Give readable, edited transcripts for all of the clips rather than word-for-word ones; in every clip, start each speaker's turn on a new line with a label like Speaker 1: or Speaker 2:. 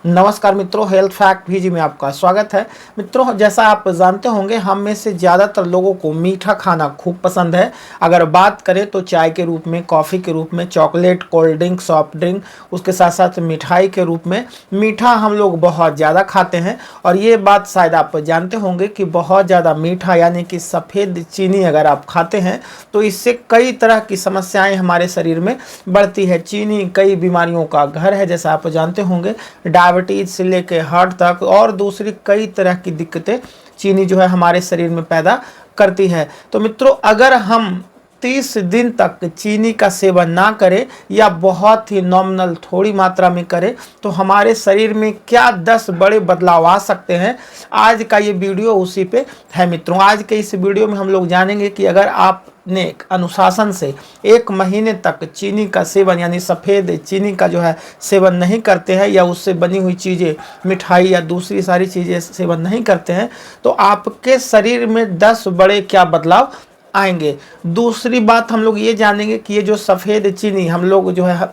Speaker 1: नमस्कार मित्रों, health fact V G में आपका स्वागत है। मित्रों, जैसा आप जानते होंगे, हम में से ज़्यादातर लोगों को मीठा खाना खूब पसंद है। अगर बात करें तो चाय के रूप में, कॉफ़ी के रूप में, chocolate, cold drink, soft drink, उसके साथ साथ मिठाई के रूप में मीठा हम लोग बहुत ज़्यादा खाते हैं। और ये बात शायद आप जानते होंगे कि बहुत ज़्यादा मीठा यानी कि सफ़ेद चीनी अगर आप खाते हैं तो इससे कई तरह की समस्याएँ हमारे शरीर में बढ़ती है। चीनी कई बीमारियों का घर है, जैसा आप जानते होंगे। डायबिटीज से लेकर हार्ट तक और दूसरी कई तरह की दिक्कतें चीनी जो है हमारे शरीर में पैदा करती है। तो मित्रों, अगर हम 30 दिन तक चीनी का सेवन ना करें या बहुत ही नॉमिनल थोड़ी मात्रा में करें तो हमारे शरीर में क्या 10 बड़े बदलाव आ सकते हैं, आज का ये वीडियो उसी पे है। मित्रों, आज के इस वीडियो में हम लोग जानेंगे कि अगर आपने अनुशासन से 1 महीने तक चीनी का सेवन यानी सफ़ेद चीनी का जो है सेवन नहीं करते हैं या उससे बनी हुई चीज़ें, मिठाई या दूसरी सारी चीज़ें सेवन नहीं करते हैं तो आपके शरीर में 10 बड़े क्या बदलाव आएंगे। दूसरी बात हम लोग ये जानेंगे कि ये जो सफ़ेद चीनी हम लोग जो है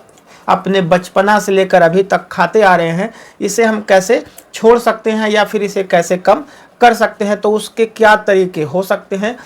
Speaker 1: अपने बचपना से लेकर अभी तक खाते आ रहे हैं, इसे हम कैसे छोड़ सकते हैं या फिर इसे कैसे कम कर सकते हैं, तो उसके क्या तरीके हो सकते हैं।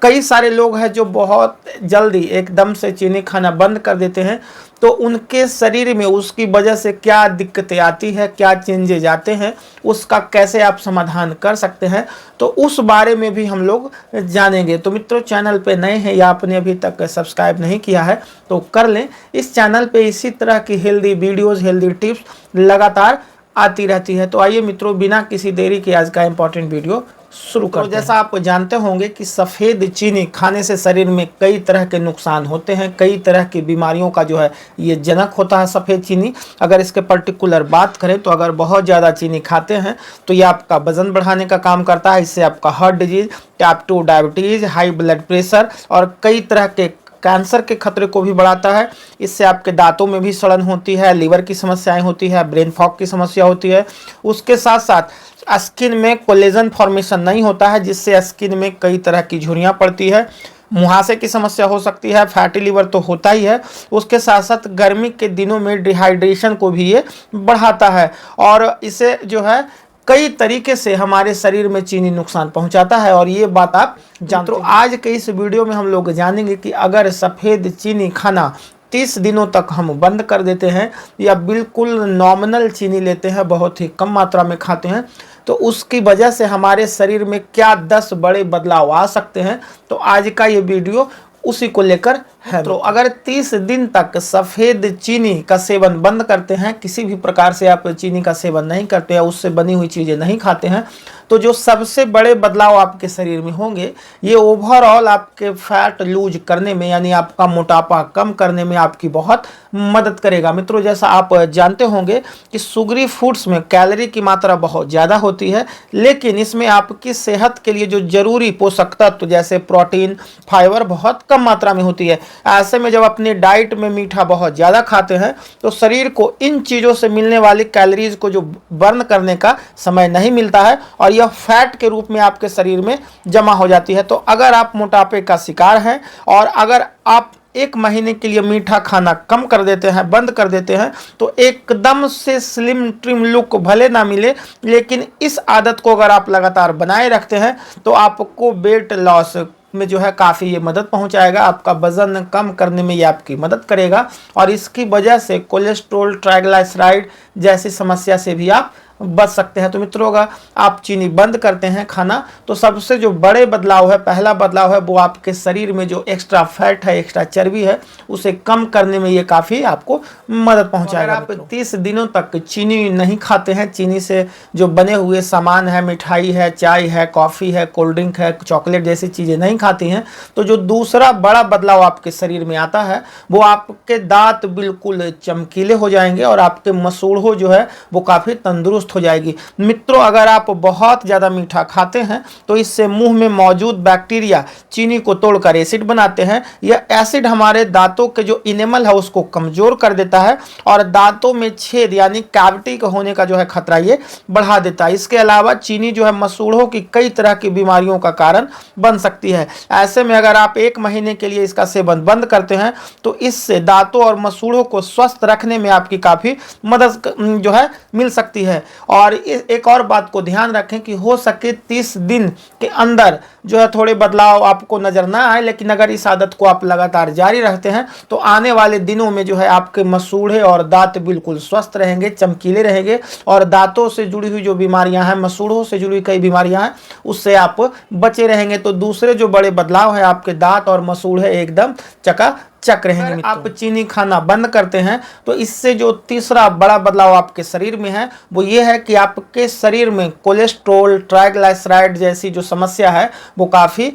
Speaker 1: कई सारे लोग हैं जो बहुत जल्दी एकदम से चीनी खाना बंद कर देते हैं, तो उनके शरीर में उसकी वजह से क्या दिक्कतें आती है, क्या चेंजेज आते हैं, उसका कैसे आप समाधान कर सकते हैं, तो उस बारे में भी हम लोग जानेंगे। तो मित्रों, चैनल पे नए हैं या आपने अभी तक सब्सक्राइब नहीं किया है तो कर लें। इस चैनल पे इसी तरह की हेल्दी वीडियोज़, हेल्दी टिप्स लगातार आती रहती है। तो आइए मित्रों, बिना किसी देरी के आज का इम्पोर्टेंट वीडियो शुरू करते हैं। जैसा आप जानते होंगे कि सफ़ेद चीनी खाने से शरीर में कई तरह के नुकसान होते हैं, कई तरह की बीमारियों का जो है ये जनक होता है सफ़ेद चीनी। अगर इसके पर्टिकुलर बात करें तो अगर बहुत ज़्यादा चीनी खाते हैं तो ये आपका वजन बढ़ाने का काम करता है। इससे आपका heart disease, type 2 diabetes, high blood pressure और कई तरह के कैंसर के खतरे को भी बढ़ाता है। इससे आपके दांतों में भी सड़न होती है, लीवर की समस्याएं होती है, ब्रेन फॉग की समस्या होती है। उसके साथ साथ स्किन में कोलेजन फॉर्मेशन नहीं होता है, जिससे स्किन में कई तरह की झुर्रियाँ पड़ती है, मुहासे की समस्या हो सकती है, फैटी लीवर तो होता ही है। उसके साथ साथ गर्मी के दिनों में डिहाइड्रेशन को भी ये बढ़ाता है और इसे जो है कई तरीके से हमारे शरीर में चीनी नुकसान पहुंचाता है। और ये बात आप जानते हो। आज के इस वीडियो में हम लोग जानेंगे कि अगर सफ़ेद चीनी खाना 30 दिनों तक हम बंद कर देते हैं या बिल्कुल नॉमिनल चीनी लेते हैं, बहुत ही कम मात्रा में खाते हैं, तो उसकी वजह से हमारे शरीर में क्या 10 बड़े बदलाव आ सकते हैं। तो आज का ये वीडियो उसी को लेकर है। तो अगर 30 दिन तक सफ़ेद चीनी का सेवन बंद करते हैं, किसी भी प्रकार से आप चीनी का सेवन नहीं करते हैं, उससे बनी हुई चीज़ें नहीं खाते हैं, तो जो सबसे बड़े बदलाव आपके शरीर में होंगे ये ओवरऑल आपके फैट लूज करने में यानी आपका मोटापा कम करने में आपकी बहुत मदद करेगा। मित्रों, जैसा आप जानते होंगे कि शुगरी फूड्स में कैलोरी की मात्रा बहुत ज़्यादा होती है, लेकिन इसमें आपकी सेहत के लिए जो जरूरी पोषक तत्व जैसे प्रोटीन, फाइबर बहुत कम मात्रा में होती है। ऐसे में जब अपनी डाइट में मीठा बहुत ज़्यादा खाते हैं तो शरीर को इन चीज़ों से मिलने वाली कैलोरीज को जो बर्न करने का समय नहीं मिलता है और यह फैट के रूप में आपके शरीर में जमा हो जाती है। तो अगर आप मोटापे का शिकार हैं और अगर आप 1 महीने के लिए मीठा खाना कम कर देते हैं, बंद कर देते हैं, तो एकदम से स्लिम ट्रिम लुक भले ना मिले, लेकिन इस आदत को अगर आप लगातार बनाए रखते हैं तो आपको वेट लॉस में जो है काफ़ी ये मदद पहुंचाएगा। आपका वजन कम करने में ये आपकी मदद करेगा और इसकी वजह से कोलेस्ट्रॉल, ट्राइग्लिसराइड जैसी समस्या से भी आप बच सकते हैं। तो मित्रों, अगर आप चीनी बंद करते हैं खाना तो सबसे जो बड़े बदलाव है, पहला बदलाव है वो आपके शरीर में जो एक्स्ट्रा फैट है, एक्स्ट्रा चर्बी है, उसे कम करने में ये काफ़ी आपको मदद पहुंचाएगा। अगर आप 30 दिनों तक चीनी नहीं खाते हैं, चीनी से जो बने हुए सामान है, मिठाई है, चाय है, कॉफ़ी है, कोल्ड ड्रिंक है, चॉकलेट जैसी चीज़ें नहीं खाती हैं, तो जो दूसरा बड़ा बदलाव आपके शरीर में आता है वो आपके दांत बिल्कुल चमकीले हो जाएंगे और आपके मसूड़ों जो है वो काफ़ी तंदुरुस्त दुरुस्त हो जाएगी। मित्रों, अगर आप बहुत ज़्यादा मीठा खाते हैं तो इससे मुंह में मौजूद बैक्टीरिया चीनी को तोड़कर एसिड बनाते हैं। यह एसिड हमारे दांतों के जो इनेमल है उसको कमजोर कर देता है और दांतों में छेद यानी कैविटी का होने का जो है खतरा ये बढ़ा देता है। इसके अलावा चीनी जो है मसूड़ों की कई तरह की बीमारियों का कारण बन सकती है। ऐसे में अगर आप 1 महीने के लिए इसका सेवन बंद करते हैं तो इससे दांतों और मसूड़ों को स्वस्थ रखने में आपकी काफी मदद जो है मिल सकती है। और एक और बात को ध्यान रखें कि हो सके 30 दिन के अंदर जो है थोड़े बदलाव आपको नजर ना आए, लेकिन अगर इस आदत को आप लगातार जारी रखते हैं तो आने वाले दिनों में जो है आपके मसूड़े और दांत बिल्कुल स्वस्थ रहेंगे, चमकीले रहेंगे और दांतों से जुड़ी हुई जो बीमारियां हैं, मसूड़ों से जुड़ी हुई कई बीमारियां हैं, उससे आप बचे रहेंगे। तो दूसरे जो बड़े बदलाव है, आपके दांत और मसूड़े एकदम चकाचक रहेंगे। आप चीनी खाना बंद करते हैं तो इससे जो तीसरा बड़ा बदलाव आपके शरीर में है वो ये है कि आपके शरीर में कोलेस्ट्रॉल, ट्राइग्लिसराइड जैसी जो समस्या है वो काफ़ी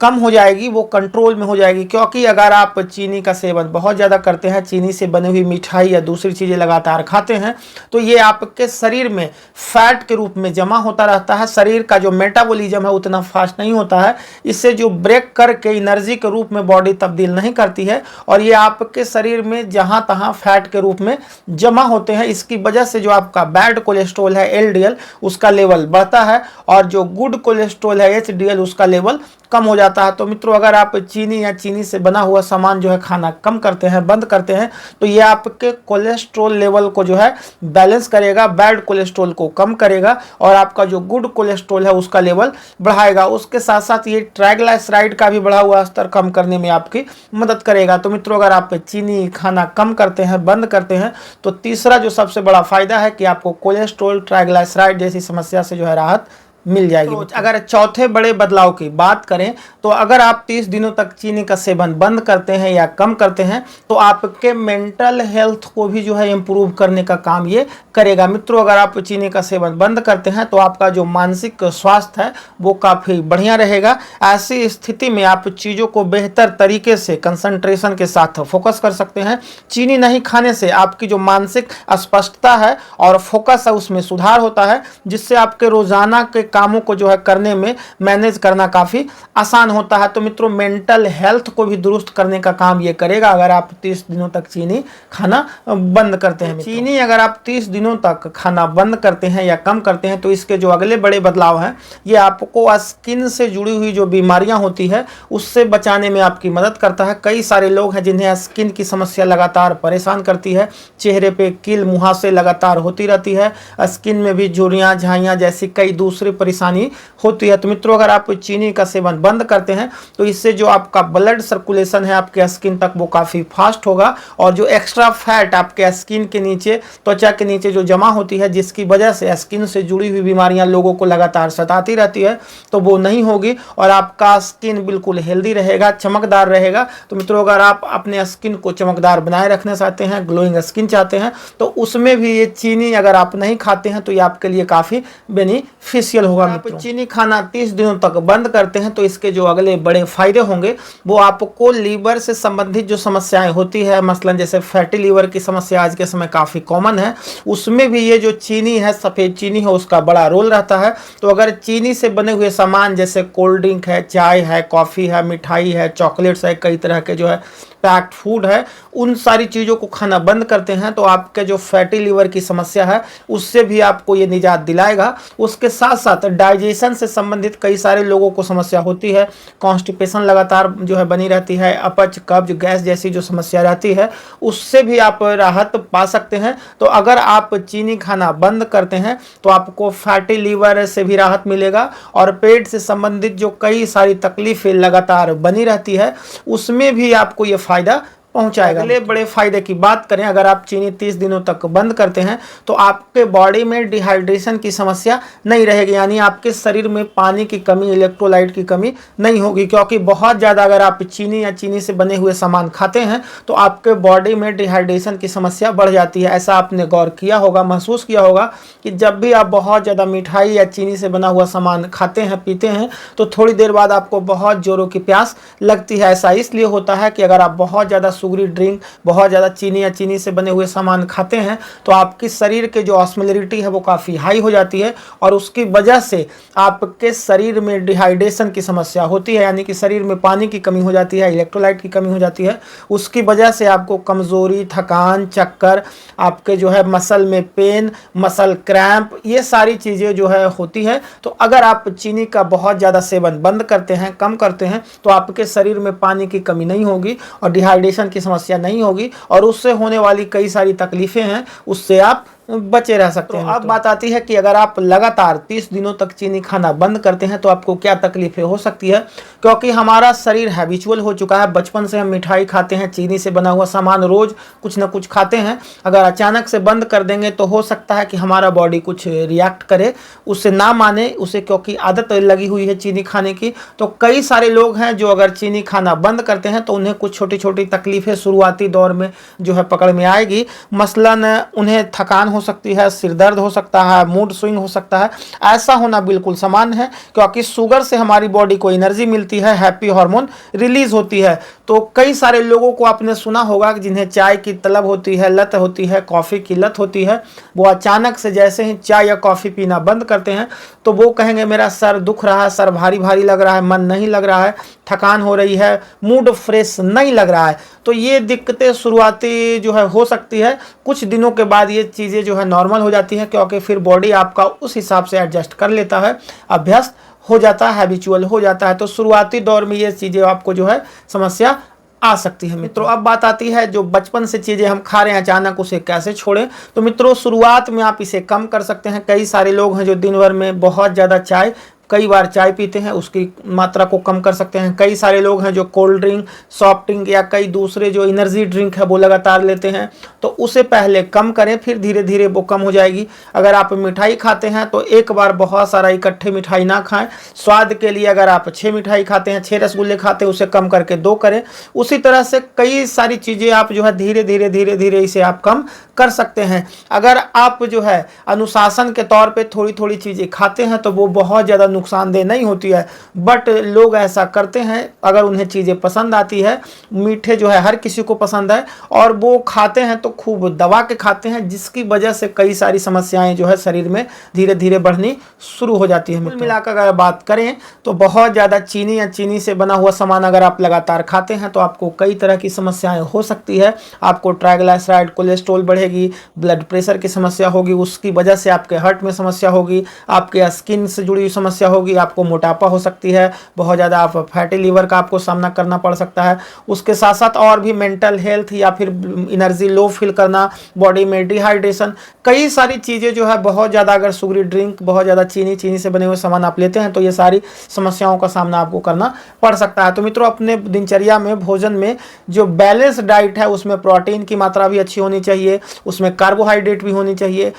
Speaker 1: कम हो जाएगी, वो कंट्रोल में हो जाएगी। क्योंकि अगर आप चीनी का सेवन बहुत ज़्यादा करते हैं, चीनी से बनी हुई मिठाई या दूसरी चीज़ें लगातार खाते हैं तो ये आपके शरीर में फैट के रूप में जमा होता रहता है। शरीर का जो मेटाबॉलिज्म है उतना फास्ट नहीं होता है, इससे जो ब्रेक करके एनर्जी के रूप में बॉडी तब्दील नहीं करती है और ये आपके शरीर में जहाँ तहाँ फैट के रूप में जमा होते हैं। इसकी वजह से जो आपका बैड कोलेस्ट्रॉल है LDL उसका लेवल बढ़ता है और जो गुड कोलेस्ट्रॉल है HDL उसका लेवल कम हो जाता है। तो मित्रों, अगर आप चीनी या चीनी से बना हुआ सामान जो है खाना कम करते हैं, बंद करते हैं तो ये आपके कोलेस्ट्रॉल लेवल को जो है बैलेंस करेगा, बैड कोलेस्ट्रॉल को कम करेगा और आपका जो गुड कोलेस्ट्रॉल है उसका लेवल बढ़ाएगा। उसके साथ साथ ये ट्राइग्लिसराइड का भी बढ़ा हुआ स्तर कम करने में आपकी मदद करेगा। तो मित्रों, अगर आप चीनी खाना कम करते हैं, बंद करते हैं तो तीसरा जो सबसे बड़ा फायदा है कि आपको कोलेस्ट्रॉल, ट्राइग्लिसराइड जैसी समस्या से जो है राहत मिल जाएगी। तो अगर चौथे बड़े बदलाव की बात करें तो अगर आप 30 दिनों तक चीनी का सेवन बंद करते हैं या कम करते हैं तो आपके मेंटल हेल्थ को भी जो है इम्प्रूव करने का काम ये करेगा। मित्रों, अगर आप चीनी का सेवन बंद करते हैं तो आपका जो मानसिक स्वास्थ्य है वो काफ़ी बढ़िया रहेगा। ऐसी स्थिति में आप चीज़ों को बेहतर तरीके से कंसंट्रेशन के साथ फोकस कर सकते हैं। चीनी नहीं खाने से आपकी जो मानसिक स्पष्टता है और फोकस है उसमें सुधार होता है, जिससे आपके रोजाना के कामों को जो है करने में मैनेज करना काफ़ी आसान होता है। तो मित्रों, मेंटल हेल्थ को भी दुरुस्त करने का काम ये करेगा अगर आप 30 दिनों तक चीनी खाना बंद करते हैं। चीनी अगर आप 30 दिनों तक खाना बंद करते हैं या कम करते हैं तो इसके जो अगले बड़े बदलाव हैं ये आपको स्किन से जुड़ी हुई जो बीमारियां होती है उससे बचाने में आपकी मदद करता है। कई सारे लोग हैं जिन्हें स्किन की समस्या लगातार परेशान करती है, चेहरे पे कील मुहासे लगातार होती रहती है, स्किन में भी झुर्रियाँ, झाइयाँ जैसी कई दूसरी परेशानी होती है। तो मित्रों, अगर आप चीनी का सेवन बंद करते हैं तो इससे जो आपका ब्लड सर्कुलेशन है आपके स्किन तक वो काफ़ी फास्ट होगा और जो एक्स्ट्रा फैट आपके स्किन के नीचे, त्वचा के नीचे जो जमा होती है जिसकी वजह से स्किन से जुड़ी हुई बीमारियां लोगों को लगातार सताती रहती है तो वो नहीं होगी और आपका स्किन बिल्कुल हेल्दी रहेगा, चमकदार रहेगा। तो मित्रों, अगर आप अपने स्किन को चमकदार बनाए रखना चाहते हैं, ग्लोइंग स्किन चाहते हैं तो उसमें भी ये चीनी अगर आप नहीं खाते हैं तो ये आपके लिए काफ़ी बेनिफिशियल होगा। आप चीनी खाना 30 दिनों तक बंद करते हैं तो इसके जो अगले बड़े फायदे होंगे वो आपको लीवर से संबंधित जो समस्याएं होती है, मसलन जैसे फैटी लीवर की समस्या आज के समय काफ़ी कॉमन है, उसमें भी ये जो चीनी है, सफ़ेद चीनी है, उसका बड़ा रोल रहता है। तो अगर चीनी से बने हुए सामान जैसे कोल्ड ड्रिंक है, चाय है, कॉफ़ी है, मिठाई है, चॉकलेट्स है, कई तरह के जो है पैक्ड फूड है, उन सारी चीज़ों को खाना बंद करते हैं तो आपके जो फैटी लीवर की समस्या है उससे भी आपको ये निजात दिलाएगा। उसके साथ साथ डाइजेशन से संबंधित कई सारे लोगों को समस्या होती है, कॉन्स्टिपेशन लगातार जो है बनी रहती है, अपच, कब्ज, गैस जैसी जो समस्या रहती है उससे भी आप राहत पा सकते हैं। तो अगर आप चीनी खाना बंद करते हैं तो आपको फैटी लीवर से भी राहत मिलेगा और पेट से संबंधित जो कई सारी तकलीफें लगातार बनी रहती है उसमें भी आपको ये फायदा पहुंचाएगा। अगले बड़े फायदे की बात करें, अगर आप चीनी 30 दिनों तक बंद करते हैं तो आपके बॉडी में डिहाइड्रेशन की समस्या नहीं रहेगी, यानी आपके शरीर में पानी की कमी, इलेक्ट्रोलाइट की कमी नहीं होगी। क्योंकि बहुत ज़्यादा अगर आप चीनी या चीनी से बने हुए सामान खाते हैं तो आपके बॉडी में डिहाइड्रेशन की समस्या बढ़ जाती है। ऐसा आपने गौर किया होगा, महसूस किया होगा कि जब भी आप बहुत ज़्यादा मिठाई या चीनी से बना हुआ सामान खाते हैं, पीते हैं तो थोड़ी देर बाद आपको बहुत जोरों की प्यास लगती है। ऐसा इसलिए होता है कि अगर आप बहुत ज़्यादा शुगरी ड्रिंक, बहुत ज़्यादा चीनी या चीनी से बने हुए सामान खाते हैं तो आपकी शरीर के जो ऑस्मोलैरिटी है वो काफ़ी हाई हो जाती है और उसकी वजह से आपके शरीर में डिहाइड्रेशन की समस्या होती है, यानी कि शरीर में पानी की कमी हो जाती है, इलेक्ट्रोलाइट की कमी हो जाती है। उसकी वजह से आपको कमज़ोरी, थकान, चक्कर, आपके जो है मसल में पेन, मसल क्रैम्प, ये सारी चीज़ें जो है होती है। तो अगर आप चीनी का बहुत ज़्यादा सेवन बंद करते हैं, कम करते हैं, तो आपके शरीर में पानी की कमी नहीं होगी और डिहाइड्रेशन की समस्या नहीं होगी और उससे होने वाली कई सारी तकलीफ़ें हैं उससे आप बचे रह सकते हैं। अब बात आती है कि अगर आप लगातार 30 दिनों तक चीनी खाना बंद करते हैं तो आपको क्या तकलीफें हो सकती है, क्योंकि हमारा शरीर हैबिचुअल हो चुका है। बचपन से हम मिठाई खाते हैं, चीनी से बना हुआ सामान रोज कुछ ना कुछ खाते हैं। अगर अचानक से बंद कर देंगे तो हो सकता है कि हमारा बॉडी कुछ रिएक्ट करे, उससे ना माने उसे, क्योंकि आदत लगी हुई है चीनी खाने की। तो कई सारे लोग हैं जो अगर चीनी खाना बंद करते हैं तो उन्हें कुछ छोटी छोटी तकलीफें शुरुआती दौर में जो है पकड़ में आएगी। मसलन उन्हें थकान हो सकती है, सिर दर्द हो सकता है, मूड स्विंग हो सकता है। ऐसा होना बिल्कुल सामान्य है, क्योंकि शुगर से हमारी बॉडी को एनर्जी मिलती है, हैप्पी हार्मोन रिलीज होती है। तो कई सारे लोगों को आपने सुना होगा कि जिन्हें चाय की तलब होती है, लत होती है, कॉफ़ी की लत होती है, वो अचानक से जैसे ही चाय या कॉफ़ी पीना बंद करते हैं तो वो कहेंगे मेरा सर दुख रहा है, सर भारी भारी लग रहा है, मन नहीं लग रहा है, थकान हो रही है, मूड फ्रेश नहीं लग रहा है। तो ये दिक्कतें शुरुआती जो है हो सकती है, कुछ दिनों के बाद ये चीज़ें जो है नॉर्मल हो जाती है, क्योंकि फिर बॉडी आपका उस हिसाब से एडजस्ट कर लेता है, अभ्यस्त हो जाता है, हैबिचुअल हो जाता है। तो शुरुआती दौर में ये चीज़ें आपको जो है समस्या आ सकती है। मित्रों अब बात आती है जो बचपन से चीज़ें हम खा रहे हैं अचानक उसे कैसे छोड़ें। तो मित्रों शुरुआत में आप इसे कम कर सकते हैं। कई सारे लोग हैं जो दिन भर में बहुत ज़्यादा कई बार चाय पीते हैं, उसकी मात्रा को कम कर सकते हैं। कई सारे लोग हैं जो कोल्ड ड्रिंक, सॉफ्ट ड्रिंक या कई दूसरे जो एनर्जी ड्रिंक है वो लगातार लेते हैं, तो उसे पहले कम करें, फिर धीरे धीरे वो कम हो जाएगी। अगर आप मिठाई खाते हैं तो एक बार बहुत सारा इकट्ठे मिठाई ना खाएं। स्वाद के लिए अगर आप 6 मिठाई खाते हैं, 6 रसगुल्ले खाते हैं, उसे कम करके 2 करें। उसी तरह से कई सारी चीज़ें आप जो है धीरे धीरे इसे आप कम कर सकते हैं। अगर आप जो है अनुशासन के तौर पे थोड़ी थोड़ी चीज़ें खाते हैं तो वो बहुत ज़्यादा नुकसानदेह नहीं होती है, बट लोग ऐसा करते हैं। अगर उन्हें चीज़ें पसंद आती है, मीठे जो है हर किसी को पसंद है, और वो खाते हैं तो खूब दबा के खाते हैं, जिसकी वजह से कई सारी समस्याएं जो है शरीर में धीरे धीरे बढ़नी शुरू हो जाती है। कुल मिलाकर अगर बात करें तो बहुत ज़्यादा चीनी या चीनी से बना हुआ सामान अगर आप लगातार खाते हैं तो आपको कई तरह की समस्याएं हो सकती है। आपको ट्राइग्लिसराइड, कोलेस्ट्रॉल बढ़ेगी, ब्लड प्रेशर की समस्या होगी, उसकी वजह से आपके हार्ट में समस्या होगी, आपके स्किन से जुड़ी हुई समस्या होगी, आपको मोटापा हो सकती है, बहुत ज़्यादा आप फैटी लीवर का आपको सामना करना पड़ सकता है। उसके साथ साथ और भी मेंटल हेल्थ या फिर एनर्जी लो फील करना, बॉडी में डिहाइड्रेशन, कई सारी चीज़ें जो है बहुत ज़्यादा अगर शुगरी ड्रिंक, बहुत ज़्यादा चीनी से बने हुए सामान आप लेते हैं तो ये सारी समस्याओं का सामना आपको करना पड़ सकता है। तो मित्रों अपने दिनचर्या में, भोजन में जो बैलेंस डाइट है उसमें प्रोटीन की मात्रा भी अच्छी होनी चाहिए, उसमें कार्बोहाइड्रेट भी होनी चाहिए,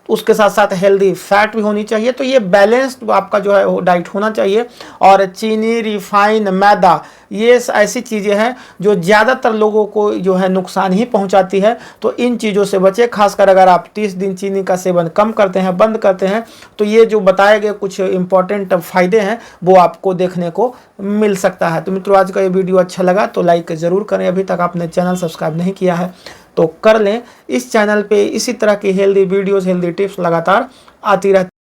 Speaker 1: उसके साथ साथ हेल्दी फैट भी होनी चाहिए। तो ये बैलेंस्ड आपका जो है वो डाइट होना चाहिए। और चीनी, रिफाइन, मैदा, ये ऐसी चीज़ें हैं जो ज़्यादातर लोगों को जो है नुकसान ही पहुंचाती है। तो इन चीज़ों से बचें। खासकर अगर आप 30 दिन चीनी का सेवन कम करते हैं, बंद करते हैं, तो ये जो बताए गए कुछ इंपॉर्टेंट फ़ायदे हैं वो आपको देखने को मिल सकता है। तो मित्रों आज का ये वीडियो अच्छा लगा तो लाइक ज़रूर करें। अभी तक आपने चैनल सब्सक्राइब नहीं किया है तो कर लें। इस चैनल पे इसी तरह की हेल्दी वीडियोस, हेल्दी टिप्स लगातार आती रहती